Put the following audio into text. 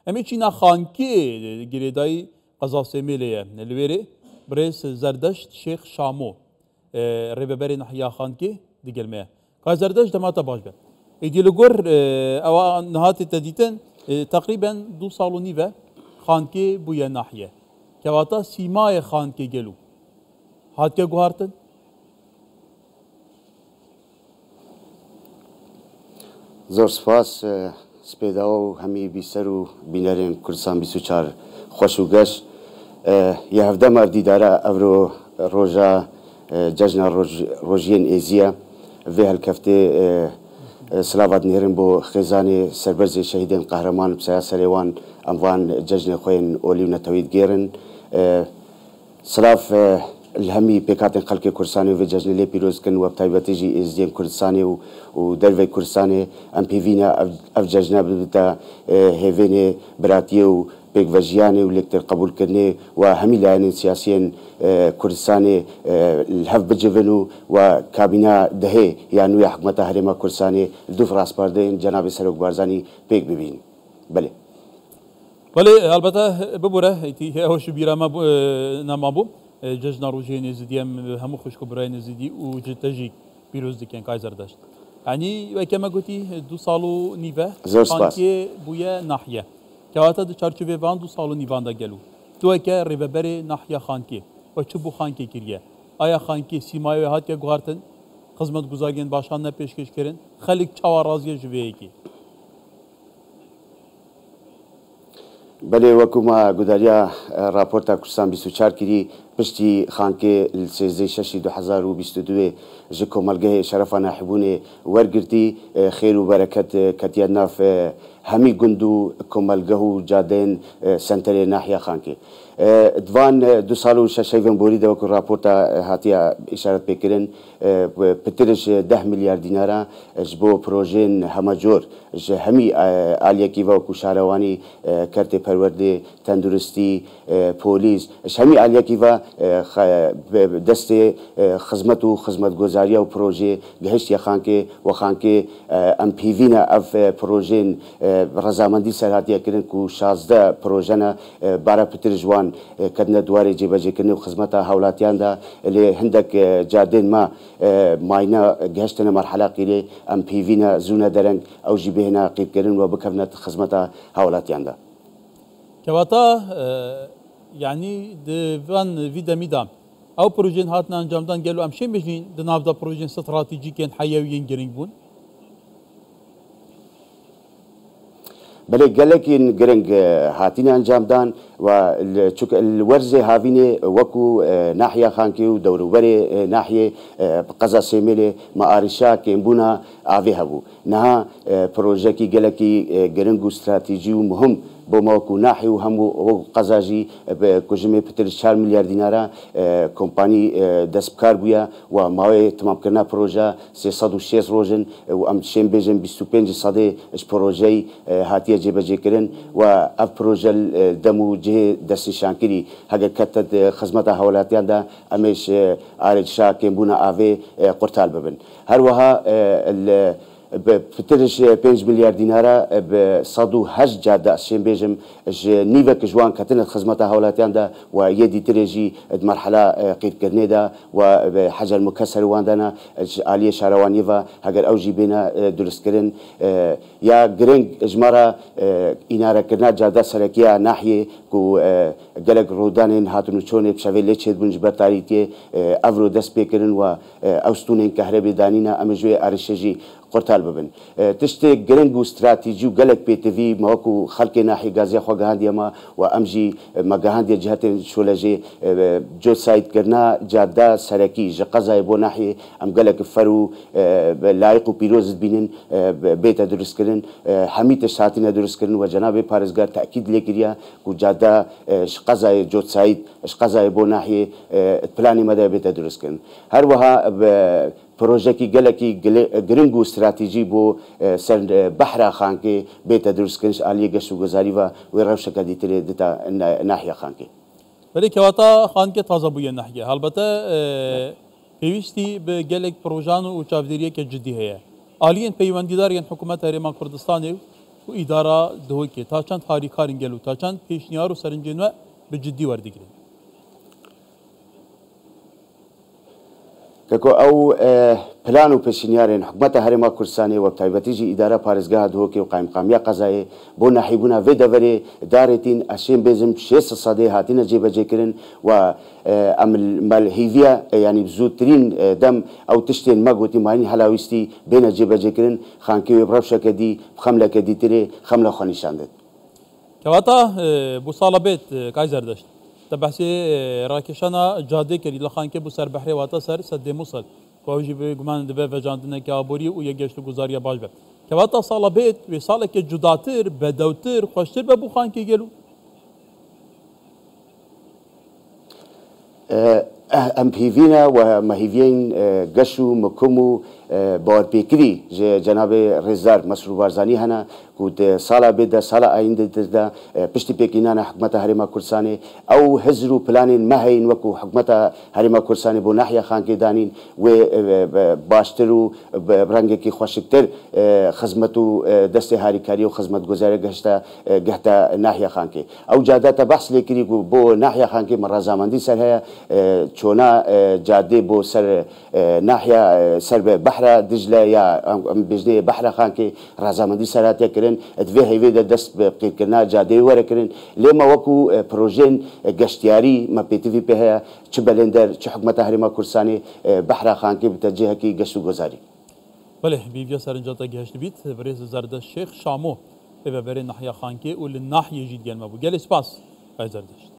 امی چینا خانکی گریدای قزا سمیلیه نلویری برس زردشت شیخ شامو ریببری نحیا خانکی دیگلمه که زردشت دماتا باش به ایدیلگور او نهات تدیتن تقریبا 2 سال و نیوه خانکی بویا ناحیه که واتا سیمای خانکی گلو هات که گوهارتن زور سپاس سپیدا و همی بیسر و بینرین کردستان 24 خوش و گش یه هفته مردی داره افرو روژا جشن روژین ایزیه و هالکفته سلاوات نهرن بو خزانه سربرز شهیدین قهرمان بسیار سریوان اموان جشن خوین اولی و نتوید گیرن سلاف الهمی پیکاتن خلق کردستانی و جشن لی پیروز کن و بتایبتی جی ازدیم کردستانی و دروی کردستانی ام پیوینا اف جشن بتا هیوین براتی و پیک وجیانی و لکتر قبول کرنه و همی لاین سیاسیین کردستانی الهف بجونو و کابینا دهه یعنی حکومت هرما کردستانی دو فراس پردین جناب سروک بارزانی پیک ببین بله البته ببوره ایتی هوش بیرا ما نمابو جشن روژه نزدیم همو خوشکو برای نزدی و جتجی پیروز دکن کایزر داشت یعنی و کما گویی 2 سال و نیوه خانکی بویا ناحیه که واتا دو چارچوبه وان 2 سال و نیوان دا گلو تو که ریببری ناحیه خانکی و چه بو خانکی کریه آیا خانکی سیمای و هات که گوارتن خدمت گزارگین باشان نه پیشکش کردن خلیق چهار رازی جویی کی بله وکوما گوداریا راپورتا کردستان 24 کری پشتی خانکه سیزده ششی 2022 جکو ملگه شرفانه حبونه ورگرتی خیر و برکت کتیا ناف همی گندو کملگه و جادین سنتر ناحیه خانکه دوان 2 سال و 6 بوری دو که راپورتا هاتیا اشارت بکرن پترش 10 میلیارد دینارا جبو پروژین همه جور همی آلیا کیوا و کشاروانی کرت پرورده تندرستی پولیس همی آلیا کیوا دست خدمت و خدمت گزاری و پروژه گهشت یا خانکه و خانکه ام پیوینا اف پروژین رضامندی سرهاتیا کردن کو 16 پروژه بارا پتر جوان کدن دواره جیبجی کردن و خدمت حولاتیان دا لی هندک جادین ما ماینا گهشتنا مرحله قیلی ام پیوینا زونه درنگ او جیبهنا قیب کردن و بکفنت خدمت حولاتیان دا کواتا یعنی دوان ویدا میدام او پروژین هاتنا انجامدان گلو امشین بجنین دناف دا پروژین استراتیجیکین حیویین گرنگ بون بله گلکین گرنگ هاتین انجام دان و چوک الورزه هاوینه وکو ناحیه خانکی و دوروبر ناحیه قزا سیمله معارشا کمبونا آوی هبو نه پروژه کی گلکی گرنگ استراتیجی و مهم بوماكو ناحي وهم قزاجي كوجمي بتر 4 مليار دينارا كومباني دسبكار بويا وماوي تمام كرنا بروجا 306 روجن وام شين بيجن 25 صدي اش بروجي هاتيه جيبجي كرن واف بروجا دمو جه دسي شانكري هاجا كتت خدمات حولاتيان دا امش ارج شاكن بونا افي قرطال ببن هر وها بترش 5 مليار دينارا ب 108 جاده شين بيجم نيفا كجوان كتنت خدمات حولاتيان دا ويدي تريجي مرحله قيد كرنيدا وحاجه المكسر واندانا علي شاروانيفا هاجر اوجي بينا درسكرن يا جرينج اجمارا اناره كرنا جاده سركيه ناحيه كو جلق رودانين هاتونو چونه بشوي ليچد بنج برتاريتي افرو دس بيكرن و اوستونين كهربي دانينا امجوي ارشجي قرطال ببن تشتي جرينج استراتيجي وجلق بي تي في ماكو خلق ناحيه غازي خو غانديا ما وامجي مغانديا جهه شولجي جو سايت كرنا جاده سركي جقزا بو ناحيه ام جلق فرو لايق وبيروز بينن بيت درس كرن حميت ساعتنا درس كرن وجناب بارزغار تاكيد لكريا كو جاده شقزا جو سايت شقزا بو ناحيه بلاني مدى بيت درس كرن هر وها پروژه کی گلکی گرنگو استراتیجی بو سر بحر خانکی بیت درست کنش عالیه گشت و گذاری و روش کدی تری دتا ناحیه خانکی ولی که واتا خانکی تازه بوی ناحیه البته پیوستی به گلک پروژان و چاودیریه که جدی هست عالیه پیوندیدار یعنی حکومت هرمان کردستانی و اداره دهوکی تا چند هاریکارین گلو تا چند پیشنیار و سرنجین و به جدی وردگیرین كو او بلانو بشنيارين حكومة هرما كرساني وبتايبتيجي إدارة بارزجاه دوكي وقائم قامية قضائي بونا حيبونا في دفري دارتين أشين بيزم شيس الصدي هاتين جيبا جيكرين و مال هيفيا يعني بزوترين دم او تشتين ماغوتي ماني حلاويستي بين جيبا جيكرين خانكي بربشة كدي خملة كدي تري خملة خانيشاندت كواتا بوصالة بيت كايزر داشت تبحثي راكشانا جادي كري لخانكي بو سر بحري واتا سر سد موصل واوجي بگمان دبه وجاندنا كابوري و يگشت گزاريا باش به كواتا صالة بيت وصالك جداتر بدوتر خوشتر ببو خانكي گلو ام هيفينا ومهيفين قشو مكمو باور بيكري جناب رزدار مسرور بارزاني هنا كود سالا بيدا سالا آينده دا پشتی پیکینانا حکمت هرما کورسانی او هزرو پلانین مهین وکو حکمت هرما کورسانی بو ناحیه خان کی دانین و باشترو برنگ کی خوشکتر خدمتو دست هاریکاری و خدمت گزاره گهتا ناحیه خان کی او جادات بحث لیکری بو ناحیه خان کی مرزامندی سر ہے چونا جاده بو سر ناحیه سر بحر دجله یا بجنه بحر خان کی رزامندی سرات کرن ادوی هیوی دست بقیر کرنا جاده ور کرن لما وکو پروژن گشتیاری ما پیتوی په ہے چ بلندر چ حکومت هرما کورسانی بحر خان کی بتوجه کی گشت گزاری بله بیبیا سرنجاتا گشت بیت برز زرد شیخ شامو به بر ناحیه خان کی ول ناحیه جدیان ما بو گل اسپاس زردشت